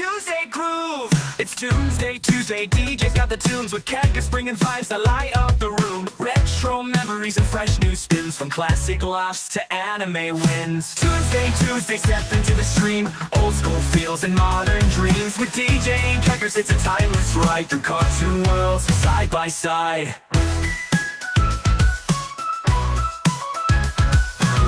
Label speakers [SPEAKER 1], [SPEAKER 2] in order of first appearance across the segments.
[SPEAKER 1] Tuesday groove. It's Toonsday Tuesday. DJ's got the tunes with Kekkas bringing vibes that light up the room. Retro memories and fresh new spins, from classic laughs to anime wins. Toonsday Tuesday, step into the stream. Old school feels and modern dreams. With DJ and Kekkas, it's a timeless ride through cartoon worlds side by side.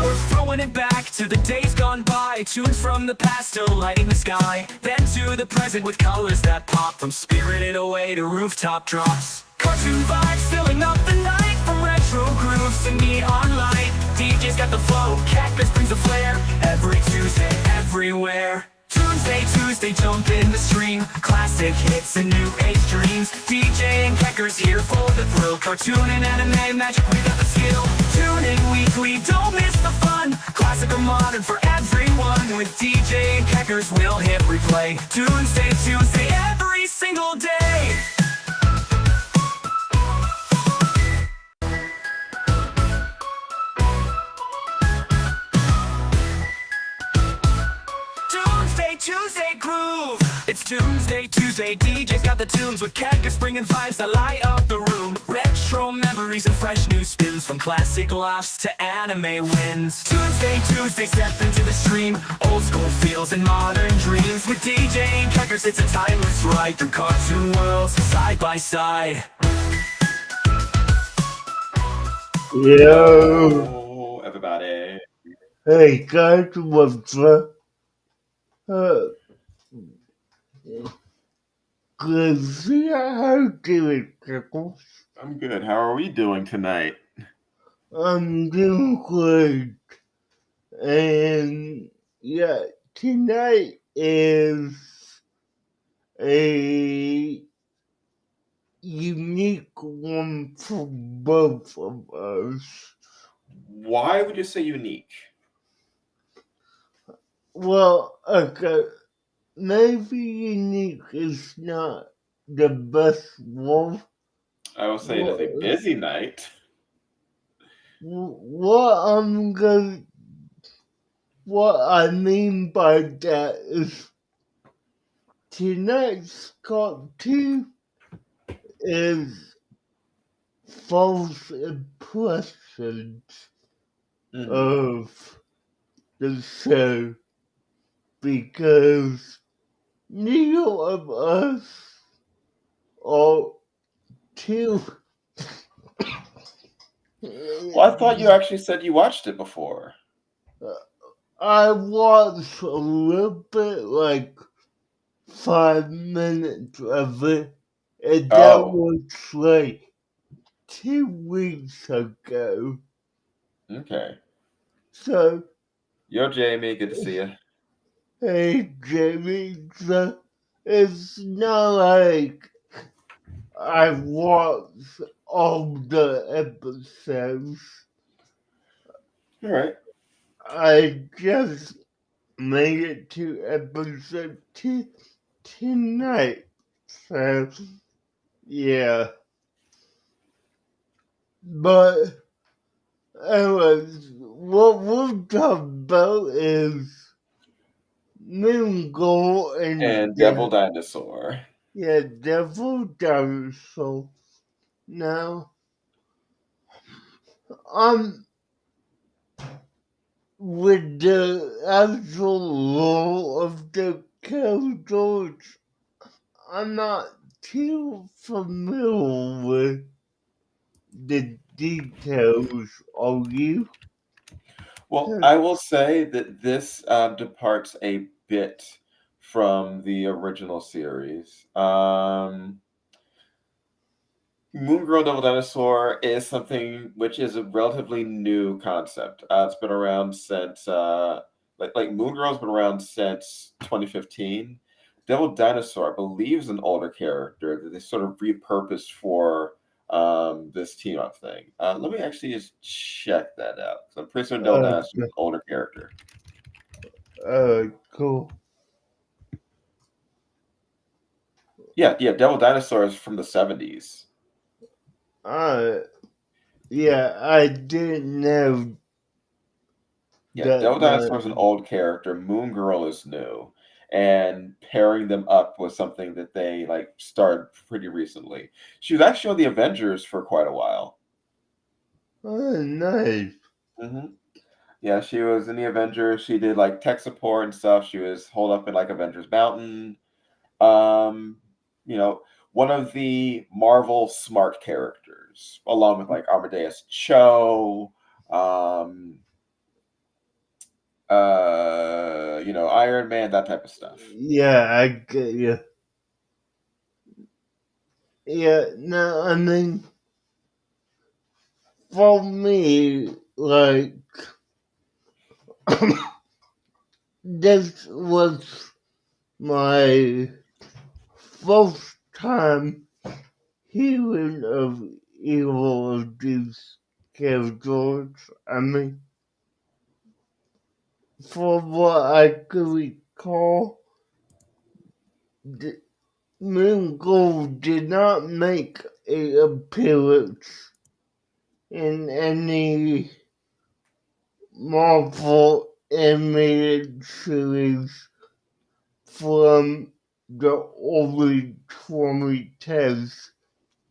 [SPEAKER 1] We're throwing it back to the days gone by. Tunes from the past still lighting the sky. Then to the present with colors that pop, from Spirited Away to rooftop drops. Cartoon vibes filling up the night, from retro grooves to neon light. DJ's got the flow, Cactus brings the flair. Every Tuesday, everywhere. Toonsday Tuesday, jump in the stream. Classic hits and new age dreams. DJ and Kekkas here for the thrill. Cartoon and anime magic, we got the skill. Tune in weekly, don't miss the fun. Classic or modern for everyone. With DJ and Kekkas, we'll hit replay. Toonsday Tuesday, every single day. Toonsday Tuesday groove. It's Toonsday Tuesday. DJ's got the tunes with Kekkas bringing vibes that light up the room. Retro memories and fresh new spins, from classic laughs to anime wins. Toonsday Tuesday, step into the stream. Old school feels and modern dreams. With DJ and Kekkas, it's a timeless ride through cartoon worlds side by side.
[SPEAKER 2] Yo,
[SPEAKER 3] Hello, everybody.
[SPEAKER 2] hey guys, what's up? Good to see how you doing, Pickles.
[SPEAKER 3] I'm good. How are we doing tonight?
[SPEAKER 2] I'm doing great. And yeah, tonight is a unique one for both of us.
[SPEAKER 3] Why would you say unique?
[SPEAKER 2] Well, okay, maybe unique is not the best word.
[SPEAKER 3] I will say it is a busy night.
[SPEAKER 2] What I mean by that is tonight's cartoon is false impressions of the show, because neither of us are too.
[SPEAKER 3] Well, I thought you actually said you watched it before.
[SPEAKER 2] I watched a little bit, like 5 minutes of it, and that
[SPEAKER 3] Oh.
[SPEAKER 2] was like 2 weeks ago.
[SPEAKER 3] Okay.
[SPEAKER 2] So,
[SPEAKER 3] Yo, Jamie, good to see you.
[SPEAKER 2] hey Jamie, so it's not like I watched all the episodes.
[SPEAKER 3] All right.
[SPEAKER 2] I just made it to episode 2 tonight. So, yeah. But, anyways, what we'll talk about is Moon Girl
[SPEAKER 3] And Devil Dinosaur.
[SPEAKER 2] Yeah, Devil Dinosaur. Now, with the actual role of the characters, I'm not too familiar with the details. Are you?
[SPEAKER 3] Well, I will say that this departs a bit from the original series. Moon Girl Devil Dinosaur is something which is a relatively new concept. It's been around since like Moon Girl's been around since 2015. Devil Dinosaur, I believe, is an older character that they sort of repurposed for this team up thing. Let me actually just check that out. So I'm pretty certain Devil Dinosaur is an older character.
[SPEAKER 2] Cool.
[SPEAKER 3] Yeah, Devil Dinosaur is from the 70s.
[SPEAKER 2] Yeah, I didn't know.
[SPEAKER 3] Yeah, Devil Dinosaur is an old character. Moon Girl is new. and pairing them up was something that they like started pretty recently. She was actually on the Avengers for quite a while.
[SPEAKER 2] Oh, nice.
[SPEAKER 3] Hmm. Yeah, she was in the Avengers. She did like tech support and stuff. She was holed up in like Avengers Mountain. Um, you know, one of the Marvel smart characters, along with like Amadeus Cho, um, Iron Man, that type of stuff.
[SPEAKER 2] Yeah, I get you. Yeah, no, I mean, for me, like, this was my first time hearing of evil of these characters. I mean, for what I could recall, the Moon Gold did not make an appearance in any Marvel animated series from the early 2010s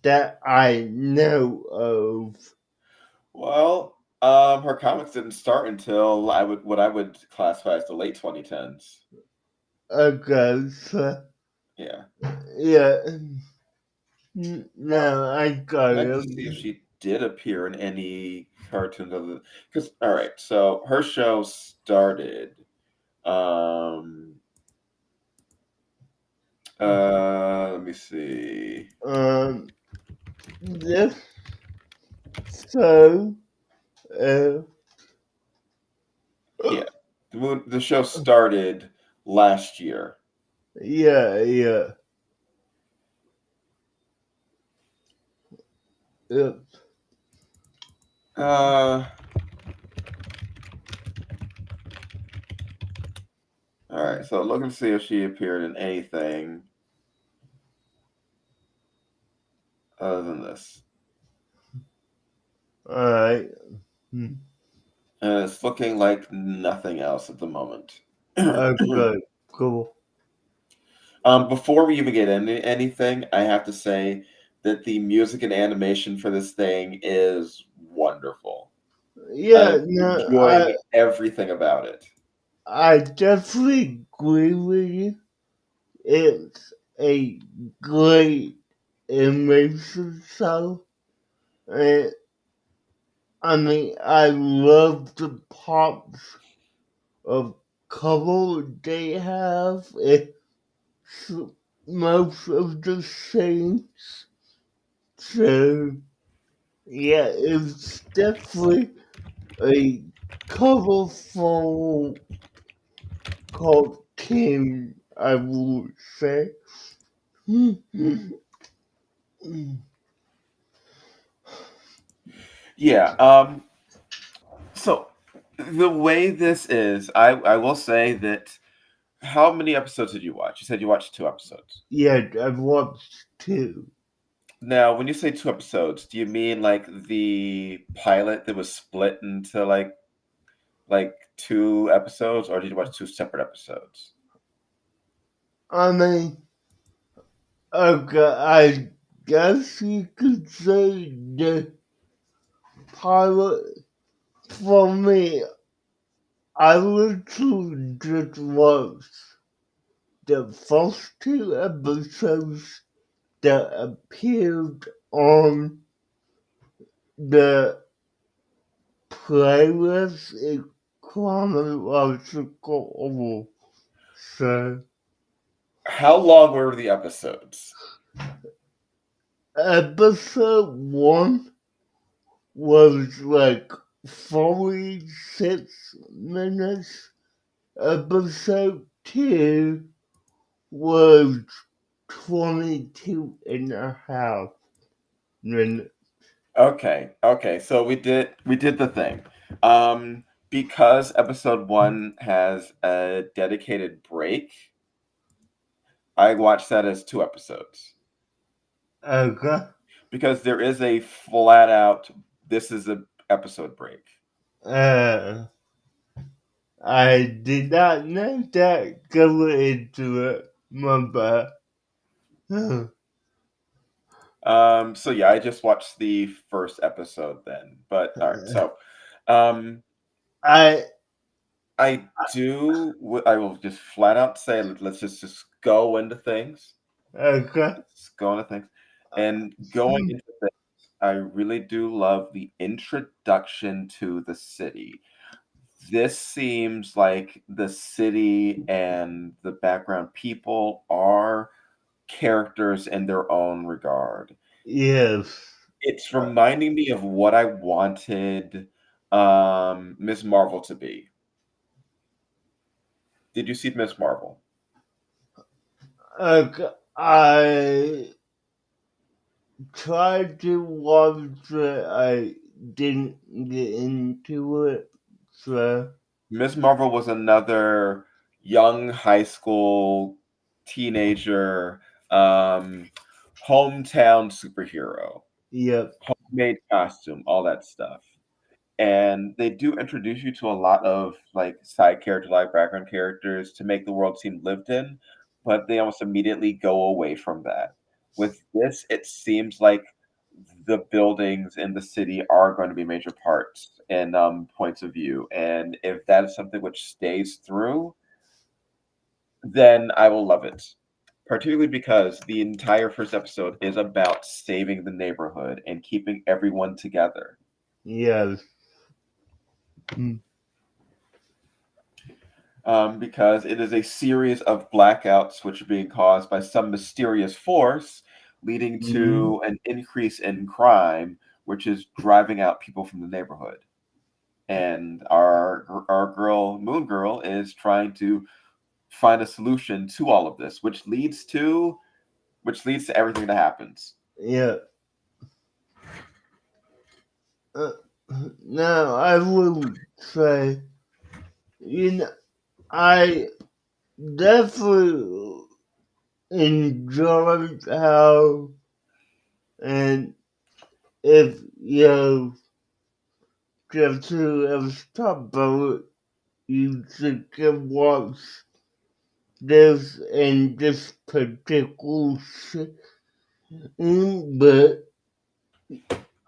[SPEAKER 2] that I know of.
[SPEAKER 3] Well, her comics didn't start until what I would classify as the late 2010s.
[SPEAKER 2] Okay, so
[SPEAKER 3] Yeah.
[SPEAKER 2] yeah, no, I got
[SPEAKER 3] I'd like to
[SPEAKER 2] it.
[SPEAKER 3] see if she did appear in any cartoons other because all right, so her show started um let me see.
[SPEAKER 2] This so uh,
[SPEAKER 3] Yeah. The show started last year.
[SPEAKER 2] yeah, yeah.
[SPEAKER 3] Uh all right, so looking to see if she appeared in anything other than this.
[SPEAKER 2] All right.
[SPEAKER 3] And it's looking like nothing else at the moment.
[SPEAKER 2] Okay, cool.
[SPEAKER 3] Before we even get into anything, I have to say that the music and animation for this thing is wonderful.
[SPEAKER 2] Yeah,
[SPEAKER 3] I'm
[SPEAKER 2] no,
[SPEAKER 3] enjoying everything about it.
[SPEAKER 2] I definitely agree with you. It's a great animation show. And, I mean, I love the pops of color they have. It's most of the scenes. So, yeah, it's definitely a colorful cartoon, I would say.
[SPEAKER 3] Yeah. So the way this is, I will say that. How many episodes did you watch? You said you watched 2 episodes.
[SPEAKER 2] Yeah, I've watched two.
[SPEAKER 3] Now, when you say 2 episodes, do you mean like the pilot that was split into like 2 episodes, or did you watch two separate episodes?
[SPEAKER 2] I mean, okay, I guess you could say the pilot for me. I literally just watched the first two episodes that appeared on the playlist in chronological order. So,
[SPEAKER 3] How long were the episodes?
[SPEAKER 2] episode one was like 46 minutes. Episode 2 was 22 and a half minutes.
[SPEAKER 3] Okay. So we did the thing. Because episode one has a dedicated break, I watched that as 2 episodes.
[SPEAKER 2] Okay.
[SPEAKER 3] Because there is a flat out this is a episode break.
[SPEAKER 2] Uh, I did not know that going into it. My bad.
[SPEAKER 3] So yeah, I just watched the first episode then. But all right, so um,
[SPEAKER 2] I
[SPEAKER 3] I will just flat out say let's just go into things.
[SPEAKER 2] okay.
[SPEAKER 3] Let's go into things. And going into things, I really do love the introduction to the city. This seems like the city and the background people are characters in their own regard.
[SPEAKER 2] Yes.
[SPEAKER 3] It's reminding me of what I wanted Miss Marvel to be. Did you see Miss Marvel?
[SPEAKER 2] Okay. I tried to watch it. I didn't get into it. So,
[SPEAKER 3] Miss Marvel was another young high school teenager hometown superhero,
[SPEAKER 2] yep.
[SPEAKER 3] homemade costume, all that stuff. And they do introduce you to a lot of like side character, like background characters to make the world seem lived in, but they almost immediately go away from that. With this, it seems like the buildings in the city are going to be major parts and points of view. And if that is something which stays through, then I will love it. Particularly because the entire first episode is about saving the neighborhood and keeping everyone together.
[SPEAKER 2] Yes. Mm.
[SPEAKER 3] Because it is a series of blackouts which are being caused by some mysterious force, leading
[SPEAKER 2] Mhm.
[SPEAKER 3] to an increase in crime, which is driving out people from the neighborhood. And our girl, Moon Girl, is trying to find a solution to all of this, which leads to everything that happens.
[SPEAKER 2] Yeah. Uh, now, I would say, I definitely enjoyed how, and if you just to have stopped about you should watch this in this particular scene, but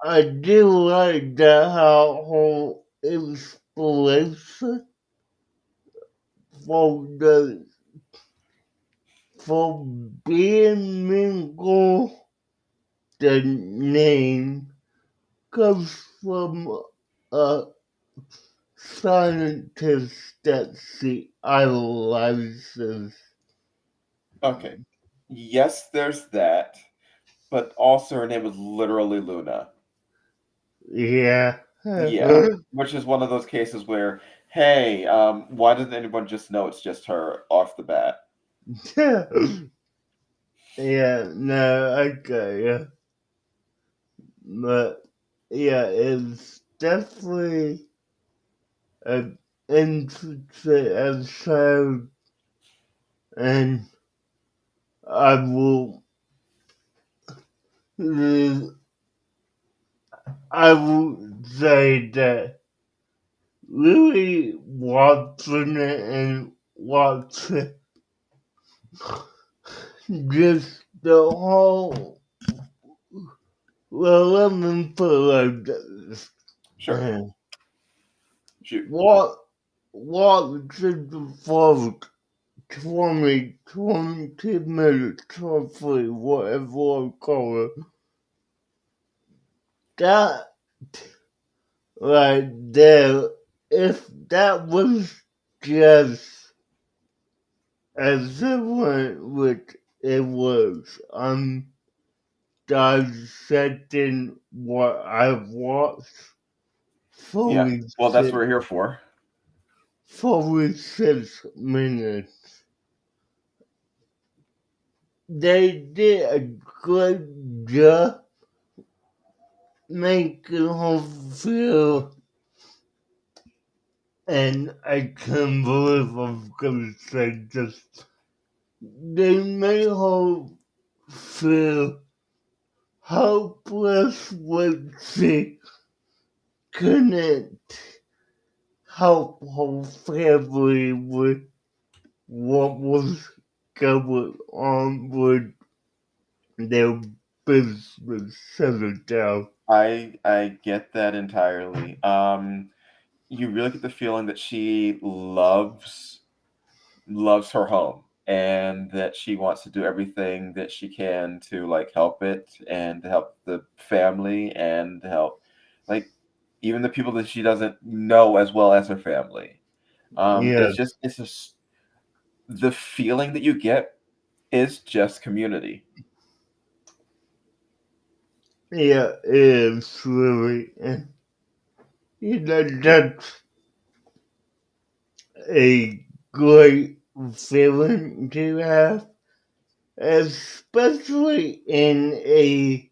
[SPEAKER 2] I do like that how whole inspiration for the for being mingle the name comes from a scientist that she idolizes.
[SPEAKER 3] Okay. Yes, there's that, but also her name was literally Luna.
[SPEAKER 2] Yeah.
[SPEAKER 3] Yeah, which is one of those cases where, hey, why doesn't anyone just know it's just her off the bat?
[SPEAKER 2] Yeah, no, okay, yeah. But yeah, it's definitely an interesting episode, and I will, I would say that really watching it and watching just the whole, well, let me put it like this.
[SPEAKER 3] Sure. Shoot.
[SPEAKER 2] What, what should the forward 20 minutes, roughly, whatever I call it. That right there, if that was just equivalent with it was, dissecting what I've watched
[SPEAKER 3] Yeah. Well, that's what
[SPEAKER 2] 46,
[SPEAKER 3] we're here for.
[SPEAKER 2] 46 minutes. They did a good job making her feel, and I can't believe I'm gonna say this. They made her feel hopeless when she couldn't help whole family with what was going on with their business settled down.
[SPEAKER 3] I get that entirely. You really get the feeling that she loves her home and that she wants to do everything that she can to like help it and to help the family and to help like even the people that she doesn't know as well as her family.
[SPEAKER 2] Yeah,
[SPEAKER 3] It's just the feeling that you get is just community.
[SPEAKER 2] yeah, it is really, and that's a great feeling to have, especially in a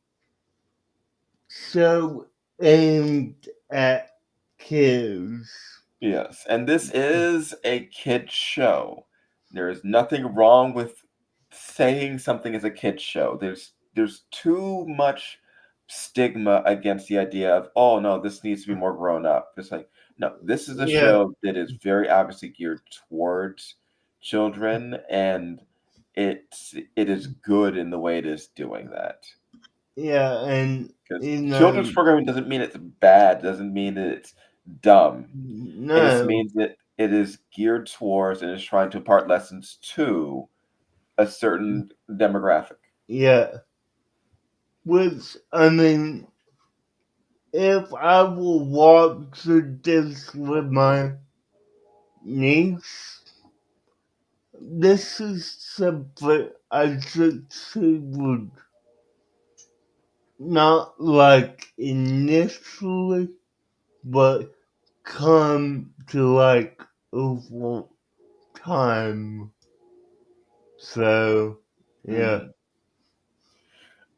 [SPEAKER 2] show aimed at kids.
[SPEAKER 3] Yes, and this is a kid show. There is nothing wrong with saying something is a kid show. There's too much stigma against the idea of, oh no, this needs to be more grown up. It's like, no, this is a
[SPEAKER 2] Yeah,
[SPEAKER 3] show that is very obviously geared towards children, and it is good in the way it is doing that.
[SPEAKER 2] yeah, and
[SPEAKER 3] Because
[SPEAKER 2] you
[SPEAKER 3] children's
[SPEAKER 2] know,
[SPEAKER 3] programming doesn't mean it's bad, doesn't mean that it's dumb. It just
[SPEAKER 2] no,
[SPEAKER 3] means that it is geared towards and is trying to impart lessons to a certain demographic.
[SPEAKER 2] yeah, which I mean, if I will watch this with my niece, this is something I should she would not like initially, but come to like over time. So, yeah,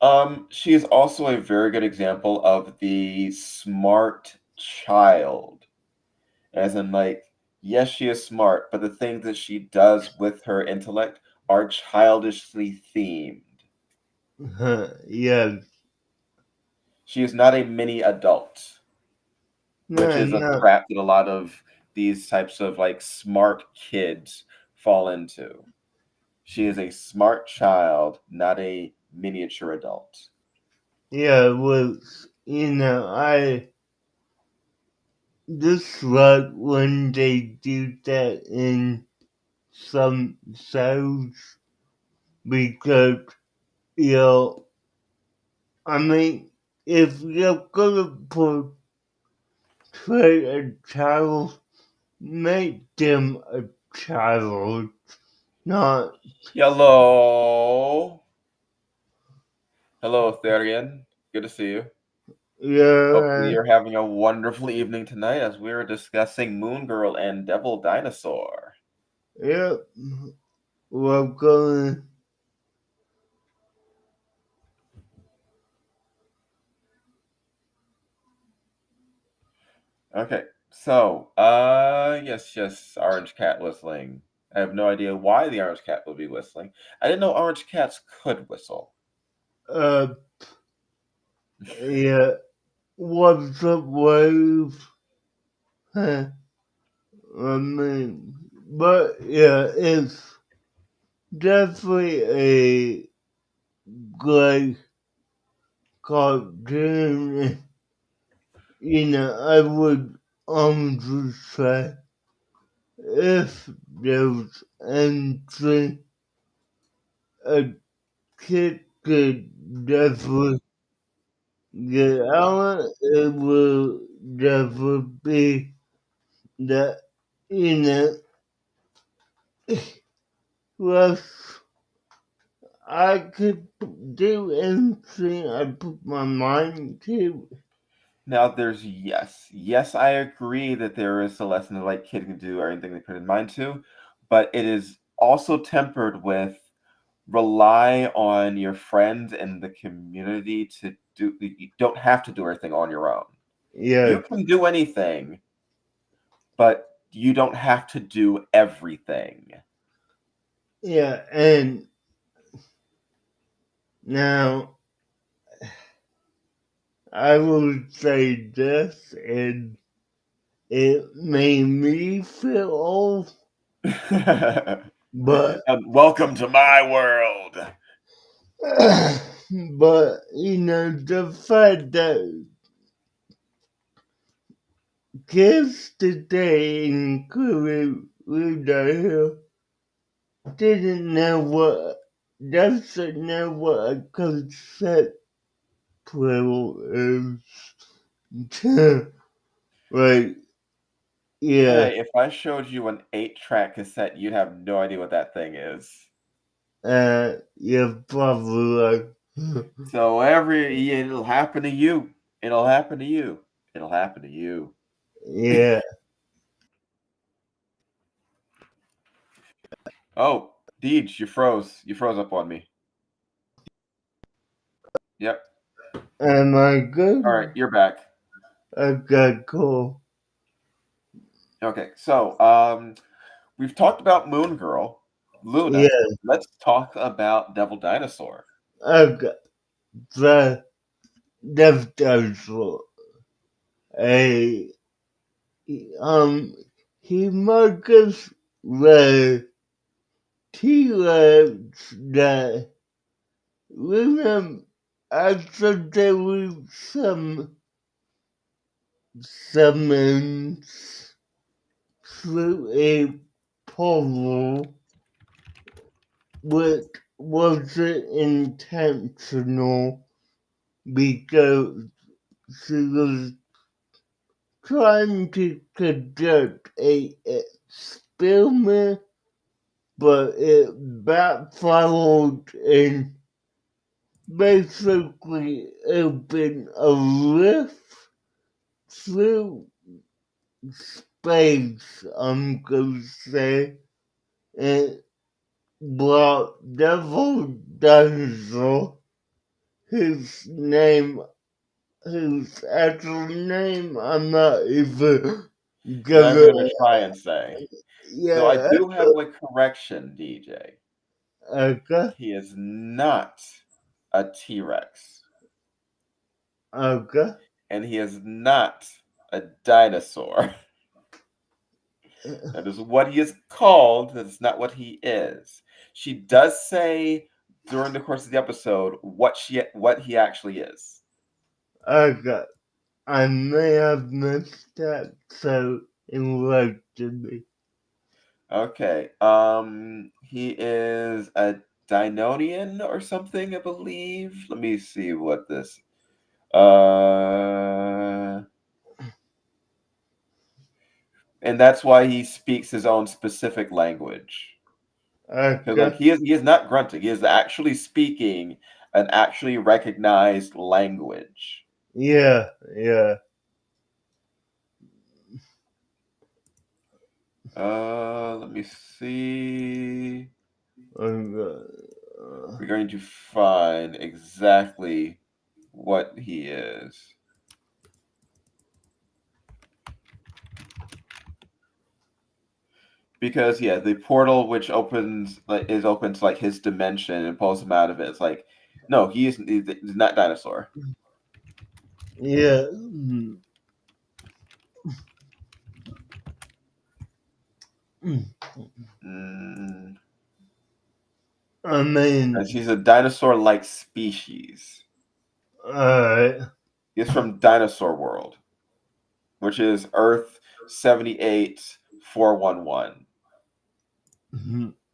[SPEAKER 3] Hmm. She is also a very good example of the smart child, as in, like, yes, she is smart, but the things that she does with her intellect are childishly themed.
[SPEAKER 2] yeah,
[SPEAKER 3] She is not a mini adult, which
[SPEAKER 2] no,
[SPEAKER 3] is a
[SPEAKER 2] no,
[SPEAKER 3] trap that a lot of these types of like smart kids fall into. She is a smart child, not a miniature adult.
[SPEAKER 2] yeah, well, I dislike when they do that in some shows because, you know, I mean, if you're gonna portray a child, make them a child, not,
[SPEAKER 3] Hello. Hello, Therian. Good to see you. Hopefully,
[SPEAKER 2] yeah,
[SPEAKER 3] you're having a wonderful evening tonight as we are discussing Moon Girl and Devil Dinosaur.
[SPEAKER 2] yeah, we're going,
[SPEAKER 3] Okay, so, yes, Orange Cat whistling. I have no idea why the Orange Cat would be whistling. I didn't know orange cats could whistle.
[SPEAKER 2] uh, yeah, what's up, wave? Huh, I mean, but yeah, it's definitely a good cartoon. I would almost say if there was anything a kid could definitely get out of it, will definitely be that, you know, well, I could do anything I put my mind to.
[SPEAKER 3] Now, there's yes, I agree that there is a lesson that like kid can do or anything they put in mind to, but it is also tempered with rely on your friends and the community to do. You don't have to do everything on your own.
[SPEAKER 2] Yeah,
[SPEAKER 3] You can do anything, but you don't have to do everything.
[SPEAKER 2] yeah, and now I will say this, and it made me feel old, but
[SPEAKER 3] Welcome to my world.
[SPEAKER 2] but the fact that kids today, including Rita Hill, doesn't know what a cassette player is. Like, yeah,
[SPEAKER 3] Hey, if I showed you an 8-track cassette, you'd have no idea what that thing is.
[SPEAKER 2] yeah, probably like,
[SPEAKER 3] So it'll happen to you. It'll happen to you. It'll happen to you.
[SPEAKER 2] yeah.
[SPEAKER 3] Oh, Deej, you froze. You froze up on me. Yep.
[SPEAKER 2] Am I good?
[SPEAKER 3] All right, you're back.
[SPEAKER 2] Okay, cool.
[SPEAKER 3] Okay, so we've talked about Moon Girl, Luna.
[SPEAKER 2] Yeah,
[SPEAKER 3] Let's talk about Devil Dinosaur.
[SPEAKER 2] okay. The Dinosaur. A he markets the T-Rex that remember accidentally summons through a portal, which wasn't intentional because she was trying to conduct a experiment, but it backfired and basically opened a rift through space, I'm gonna say, and brought Devil Dinosaur, his name, his actual name, I'm not even
[SPEAKER 3] Not
[SPEAKER 2] gonna,
[SPEAKER 3] even try and say. So I
[SPEAKER 2] yeah,
[SPEAKER 3] do have a correction, DJ.
[SPEAKER 2] okay,
[SPEAKER 3] He is not a T-Rex,
[SPEAKER 2] okay.
[SPEAKER 3] and he is not a dinosaur. That is what he is called. That's not what he is. She does say during the course of the episode what he actually is.
[SPEAKER 2] Okay, I may have missed that, so enlighten me.
[SPEAKER 3] Okay. He is a Deinonian or something, I believe. Let me see what this. And that's why he speaks his own specific language. Because
[SPEAKER 2] Okay,
[SPEAKER 3] like he is not grunting. He is actually speaking an actually recognized language.
[SPEAKER 2] yeah, yeah.
[SPEAKER 3] Let me see.
[SPEAKER 2] Okay.
[SPEAKER 3] We're going to find exactly what he is. Because yeah, the portal which opens is open to like his dimension and pulls him out of it. It's like, no, he's not dinosaur.
[SPEAKER 2] Yeah.
[SPEAKER 3] Mm,
[SPEAKER 2] I mean,
[SPEAKER 3] because he's a dinosaur-like species.
[SPEAKER 2] alright.
[SPEAKER 3] He's from Dinosaur World, which is Earth 78411.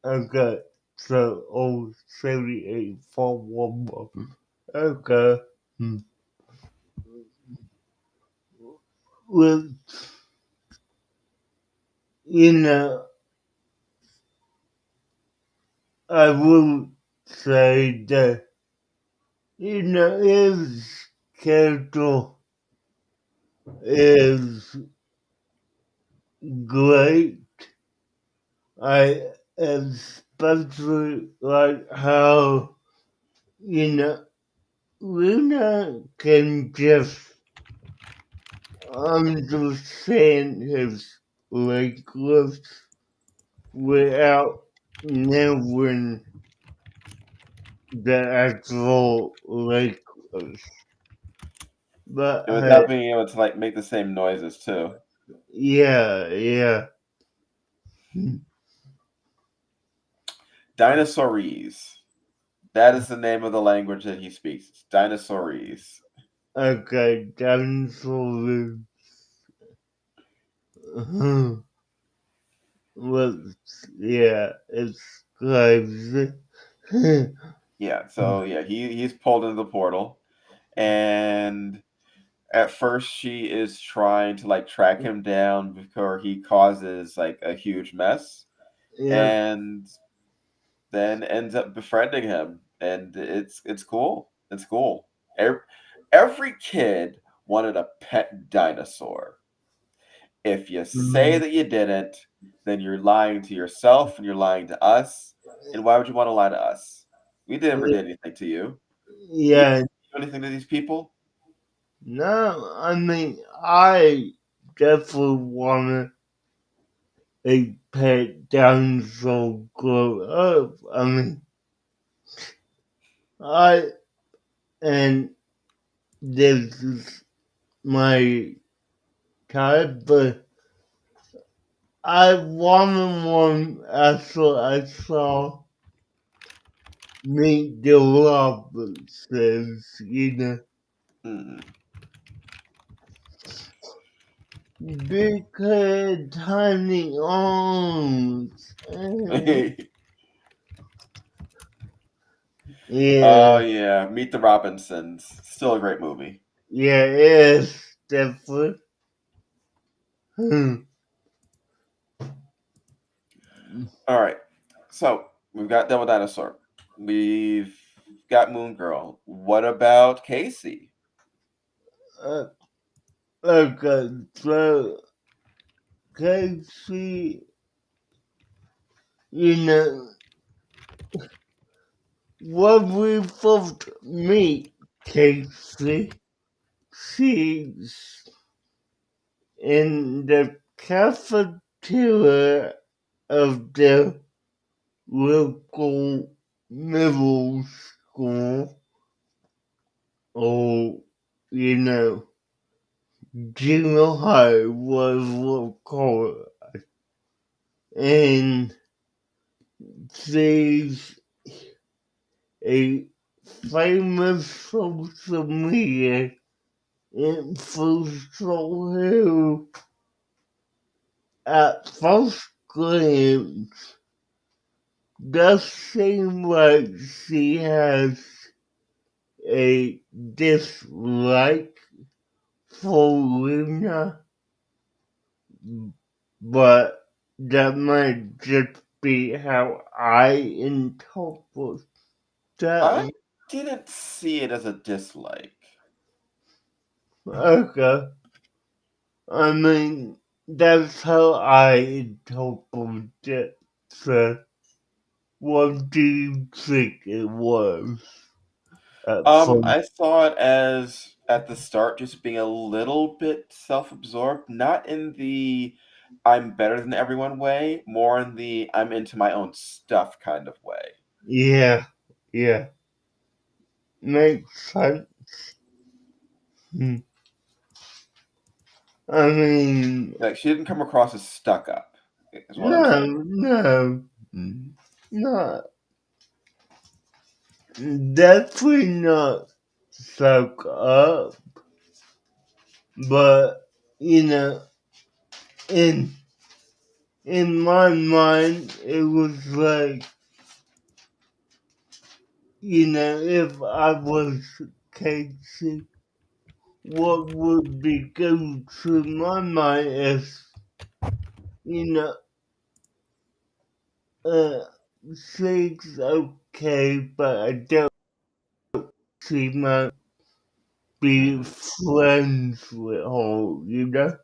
[SPEAKER 2] Okay. So, 78 for 1 more. Okay. Well, you know, I will say that, his character is great. I especially like how, you know, Luna can just understand his language without knowing the actual language. But
[SPEAKER 3] And
[SPEAKER 2] hey,
[SPEAKER 3] without being able to like make the same noises too.
[SPEAKER 2] Yeah, yeah.
[SPEAKER 3] Dinosaurese. That is the name of the language that he speaks. It's Dinosaurese.
[SPEAKER 2] Okay, dinosaur. Well, yeah, it's crazy.
[SPEAKER 3] Yeah, so yeah, he's pulled into the portal, and at first she is trying to like track him down before he causes like a huge mess,
[SPEAKER 2] Yeah.
[SPEAKER 3] and then ends up befriending him, and it's cool. It's cool. Every kid wanted a pet dinosaur. If you say
[SPEAKER 2] Mm,
[SPEAKER 3] that you didn't, then you're lying to yourself and you're lying to us. And why would you want to lie to us? We never did anything to you. You
[SPEAKER 2] yeah,
[SPEAKER 3] didn't do anything to these people?
[SPEAKER 2] no, I mean, I definitely want a pet dinosaur grow up. I mean, I, and this is my type, but I wanted one after I saw Meet the Robinsons, you know.
[SPEAKER 3] Mm.
[SPEAKER 2] Big head, tiny arms.
[SPEAKER 3] Oh
[SPEAKER 2] Yeah,
[SPEAKER 3] yeah, Meet the Robinsons. Still a great movie.
[SPEAKER 2] yeah, it's definitely. Hmm.
[SPEAKER 3] All right, so we've got Devil Dinosaur. We've got Moon Girl. What about Casey?
[SPEAKER 2] Uh, okay, so Casey, you know, when we first meet Casey, she's in the cafeteria of the local middle school, or, you know, junior high was what call it. And she's a famous social media influencer who, at first glance, does seem like she has a dislike for Luna, but that might just be how I interpret
[SPEAKER 3] I
[SPEAKER 2] that.
[SPEAKER 3] didn't see it as a dislike.
[SPEAKER 2] Okay. I mean, that's how I interpret it. So, what do you think it was at first?
[SPEAKER 3] I saw it as at the start just being a little bit self-absorbed, not in the I'm better than everyone way, more in the I'm into my own stuff kind of way.
[SPEAKER 2] Yeah, yeah, makes sense. Hmm. I mean,
[SPEAKER 3] Like she didn't come across as stuck up, is what I'm
[SPEAKER 2] no,
[SPEAKER 3] saying.
[SPEAKER 2] no, not definitely not soak up, but you know, in in my mind, it was like, you know, if I was Casey, what would be going through my mind is, you know, uh, she's okay, but I don't see my be
[SPEAKER 3] Hmm.
[SPEAKER 2] friends with her, you know?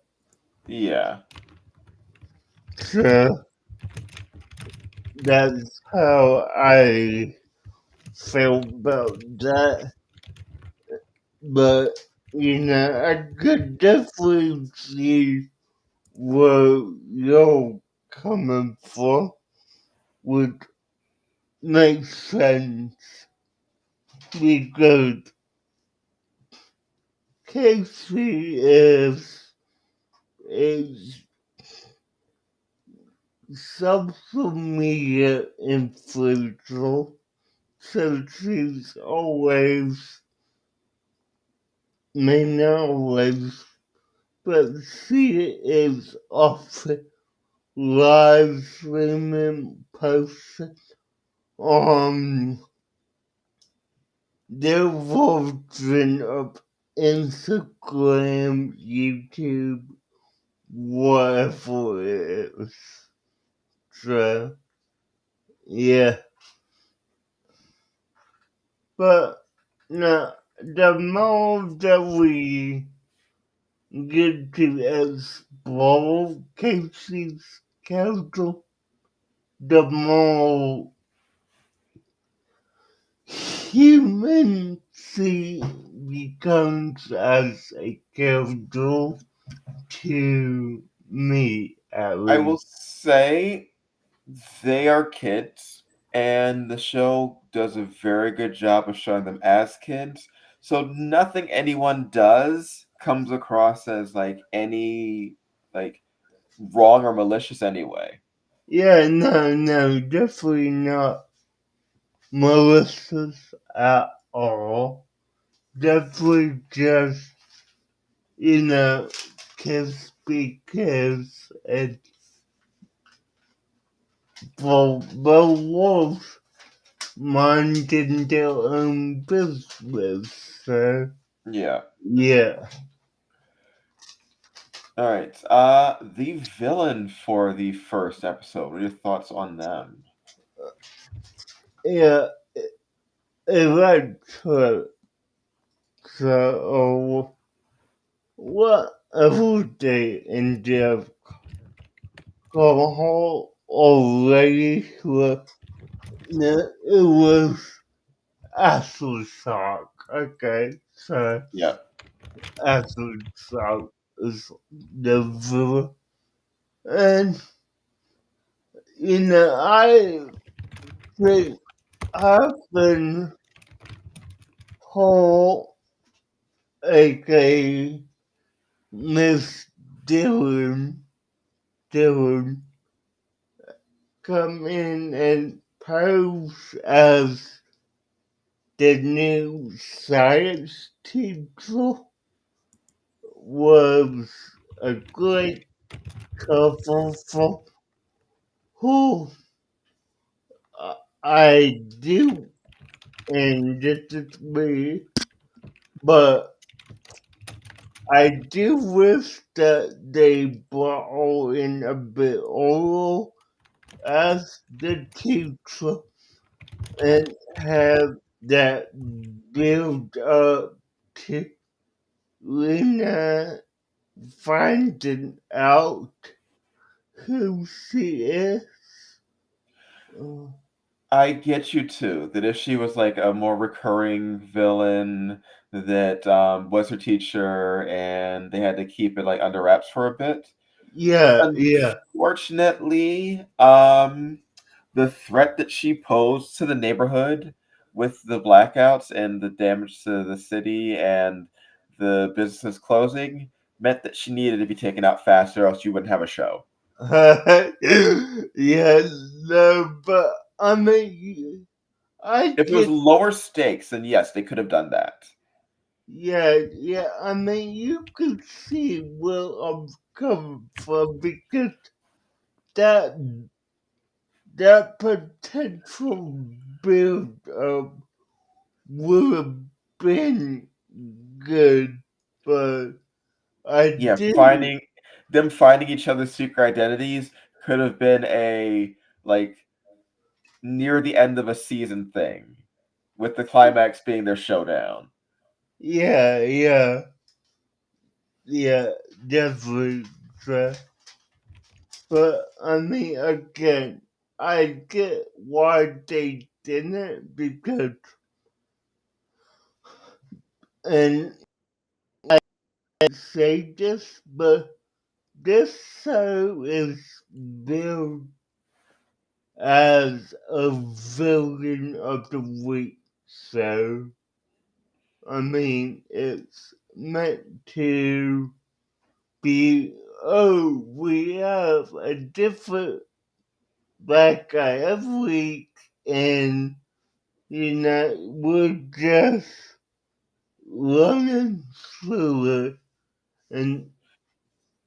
[SPEAKER 3] Yeah.
[SPEAKER 2] So that's how I feel about that. But, you know, I could definitely see where you're coming from, which makes sense because Casey is is social media influencer, so she's always, may not always, but she is often live streaming posts on their version of Instagram, YouTube, whatever it is. So, yeah. But, no, the more that we get to explore Casey's character, the more human she becomes as a character to me, at
[SPEAKER 3] I will
[SPEAKER 2] least.
[SPEAKER 3] say they are kids, and the show does a very good job of showing them as kids. So nothing anyone does comes across as like any like wrong or malicious anyway.
[SPEAKER 2] Yeah, no, definitely not malicious at all. Definitely just, kids because it's for the wolves minding their own business. So,
[SPEAKER 3] Yeah.
[SPEAKER 2] yeah.
[SPEAKER 3] All right. The villain for the first episode. What are your thoughts on them?
[SPEAKER 2] Yeah, electric. So, whatever they ended up calling already, it was actually shock. Okay, so
[SPEAKER 3] Yeah.
[SPEAKER 2] actually shock is the villain. And, I think I've been told, aka Miss Dylan come in and pose as the new science teacher was a great cover for who I do, and this is me, but I do wish that they brought in a bit earlier as the teacher and have that build up to Lena finding out who she is. Uh,
[SPEAKER 3] I get you too. That if she was like a more recurring villain that was her teacher and they had to keep it like under wraps for a bit.
[SPEAKER 2] yeah.
[SPEAKER 3] Unfortunately, the threat that she posed to the neighborhood with the blackouts and the damage to the city and the businesses closing meant that she needed to be taken out faster, or else you wouldn't have a show.
[SPEAKER 2] Yeah, no, but I mean, I
[SPEAKER 3] If it was
[SPEAKER 2] get,
[SPEAKER 3] lower stakes, then yes, they could have done that.
[SPEAKER 2] yeah, I mean, you could see where I'm coming from because that that potential build up would have been good, but I
[SPEAKER 3] Yeah,
[SPEAKER 2] didn't.
[SPEAKER 3] finding each other's secret identities could have been a like near the end of a season thing, with the climax being their showdown.
[SPEAKER 2] Yeah, yeah, definitely. So, but I mean, again, I get why they didn't because, and I say this, but this show is built as a villain of the week. So, I mean, it's meant to be oh, we have a different black guy every week, and we're just running through it, and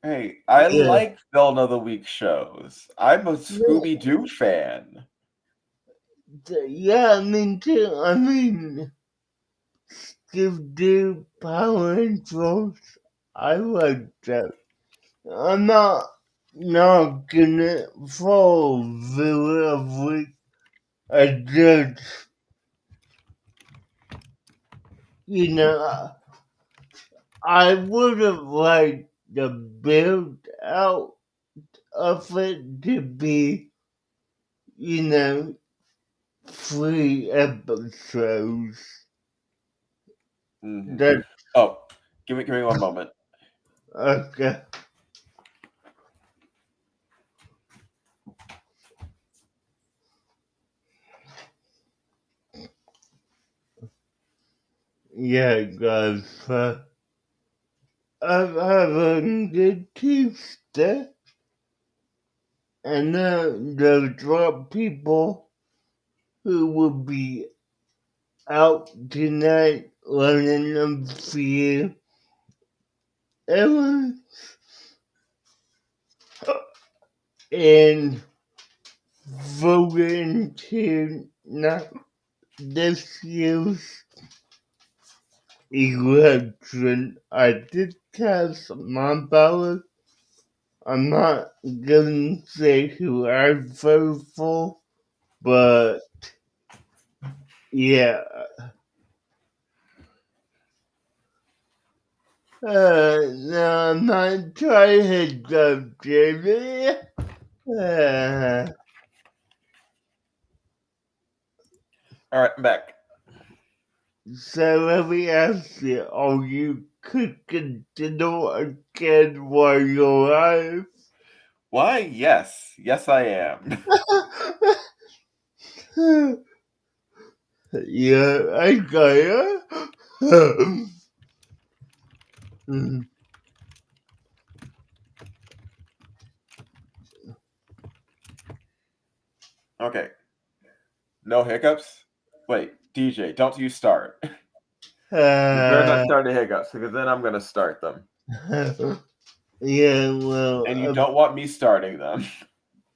[SPEAKER 3] Hey, I
[SPEAKER 2] yeah,
[SPEAKER 3] like Villain of the Week shows. I'm a
[SPEAKER 2] yeah,
[SPEAKER 3] Scooby Doo fan.
[SPEAKER 2] yeah, me too. I mean, give do Power Rangers. I like that. I'm not gonna fall villain of week. I just, you know, I would have liked the build out of it to be, you know, 3 episodes.
[SPEAKER 3] Hmm.
[SPEAKER 2] That
[SPEAKER 3] Oh, give me one moment.
[SPEAKER 2] okay. Yeah, guys. I'm having a good Tuesday, and there's a lot of people who will be out tonight learning a few errands and voting to not this year's election. I did cast my ballot. I'm not gonna say who I voted for, but yeah. No, I'm not trying to hit up, Jamie. Uh,
[SPEAKER 3] All right, I'm back.
[SPEAKER 2] so let me ask you, are you cooking dinner again while you're alive?
[SPEAKER 3] Why? Yes, I am.
[SPEAKER 2] Yeah, I got ya.
[SPEAKER 3] Okay, no hiccups. Wait, DJ, don't you start. You better not start any hiccups because then I'm gonna start them,
[SPEAKER 2] Yeah,
[SPEAKER 3] and you
[SPEAKER 2] well,
[SPEAKER 3] don't want me starting them.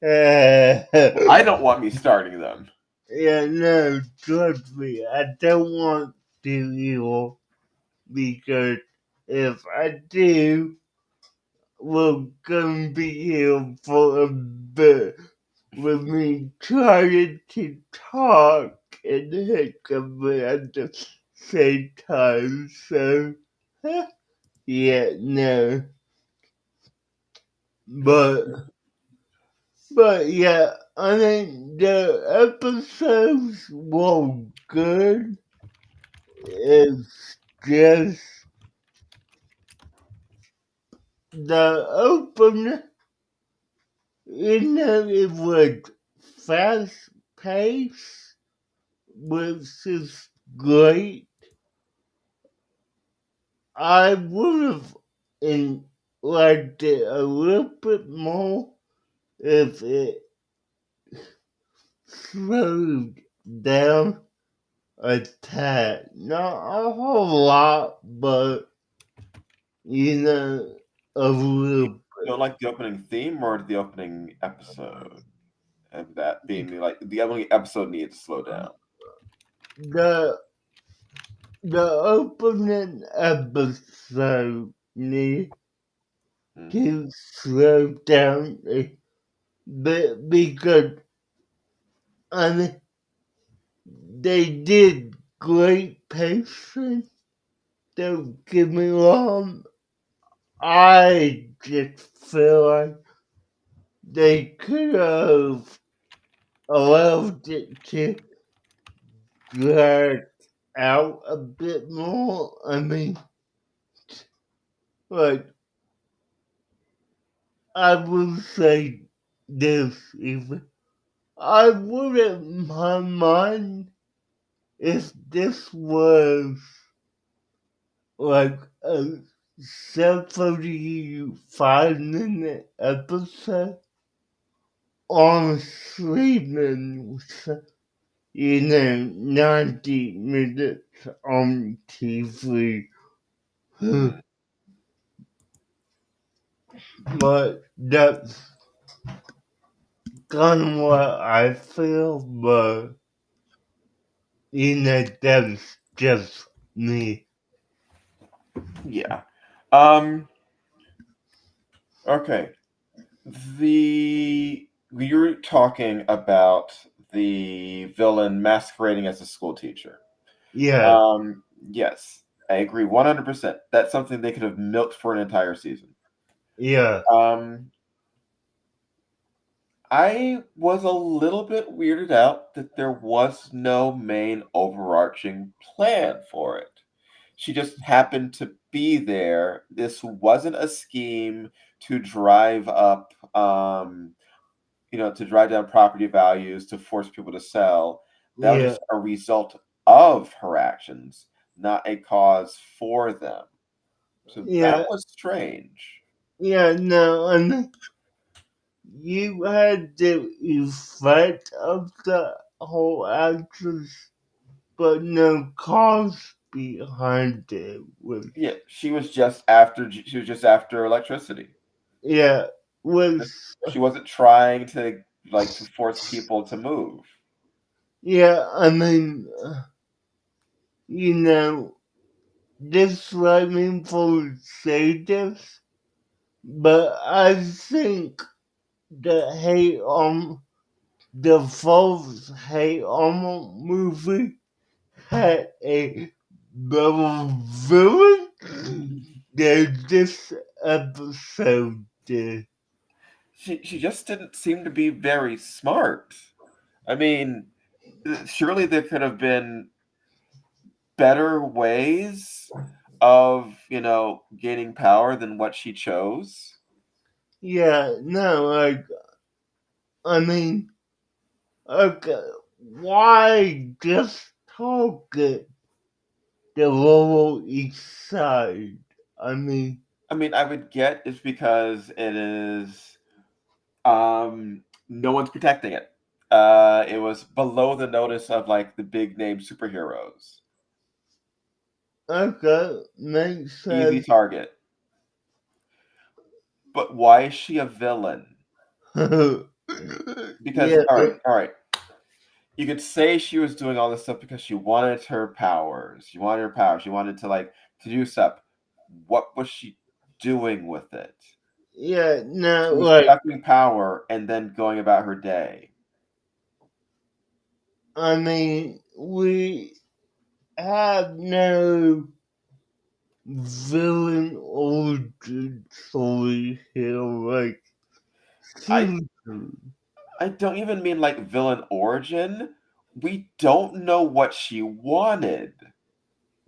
[SPEAKER 2] yeah,
[SPEAKER 3] I don't want me starting them.
[SPEAKER 2] no, trust me, I don't want to either, because if I do, we're gonna be here for a bit with me trying to talk and hiccup at the same time, so, yeah, no, but. But yeah, I mean the episodes were good. It's just the open, it was fast paced, which is great. I would have liked it a little bit more if it slowed down a tad. Not a whole lot, but you know, a little
[SPEAKER 3] Don't like the opening theme or the opening episode, and that being like the opening episode needs to slow down.
[SPEAKER 2] the opening episode need
[SPEAKER 3] Hmm.
[SPEAKER 2] to slow down a bit because I mean they did great pacing. Don't get me wrong. I just feel like they could have allowed it to drag out a bit more. I mean, like, I will say this even. I wouldn't mind if this was like a 75-minute episode on streaming, 90 minutes on TV.
[SPEAKER 3] Hmm.
[SPEAKER 2] But that's kind of what I feel, but that's just me.
[SPEAKER 3] Yeah. Okay. You're talking about the villain masquerading as a school teacher.
[SPEAKER 2] Yeah,
[SPEAKER 3] Yes, I agree 100%. That's something they could have milked for an entire season.
[SPEAKER 2] yeah,
[SPEAKER 3] Um, I was a little bit weirded out that there was no main overarching plan for it. She just happened to be there. This wasn't a scheme to drive up, to drive down property values to force people to sell. That was
[SPEAKER 2] yeah,
[SPEAKER 3] just a result of her actions, not a cause for them. So that
[SPEAKER 2] yeah,
[SPEAKER 3] was strange.
[SPEAKER 2] yeah, no, and you had the effect of the whole actress, but no cause behind it. Was
[SPEAKER 3] Yeah, she was just after electricity.
[SPEAKER 2] yeah, was
[SPEAKER 3] She wasn't trying to force people to move.
[SPEAKER 2] yeah. I mean, you know, this writing for say this, but I think the hate on the Foles hate on movie had a better villain than this episode did.
[SPEAKER 3] She just didn't seem to be very smart. I mean, surely there could have been better ways of, gaining power than what she chose.
[SPEAKER 2] Yeah, no, like, I mean, okay, why just target the Lower East Side? I mean,
[SPEAKER 3] I mean, I would get it's because it is no one's protecting it. It was below the notice of like the big name superheroes.
[SPEAKER 2] okay, makes
[SPEAKER 3] Easy
[SPEAKER 2] sense.
[SPEAKER 3] target. But why is she a villain? Because
[SPEAKER 2] Yeah,
[SPEAKER 3] all right. You could say she was doing all this stuff because she wanted her powers. She wanted her power. She wanted to do stuff. What was she doing with it?
[SPEAKER 2] yeah, no,
[SPEAKER 3] She was
[SPEAKER 2] like,
[SPEAKER 3] collecting power and then going about her day.
[SPEAKER 2] I mean, we have no villain origin story here, like,
[SPEAKER 3] I
[SPEAKER 2] seriously.
[SPEAKER 3] I don't even mean like villain origin. We don't know what she wanted.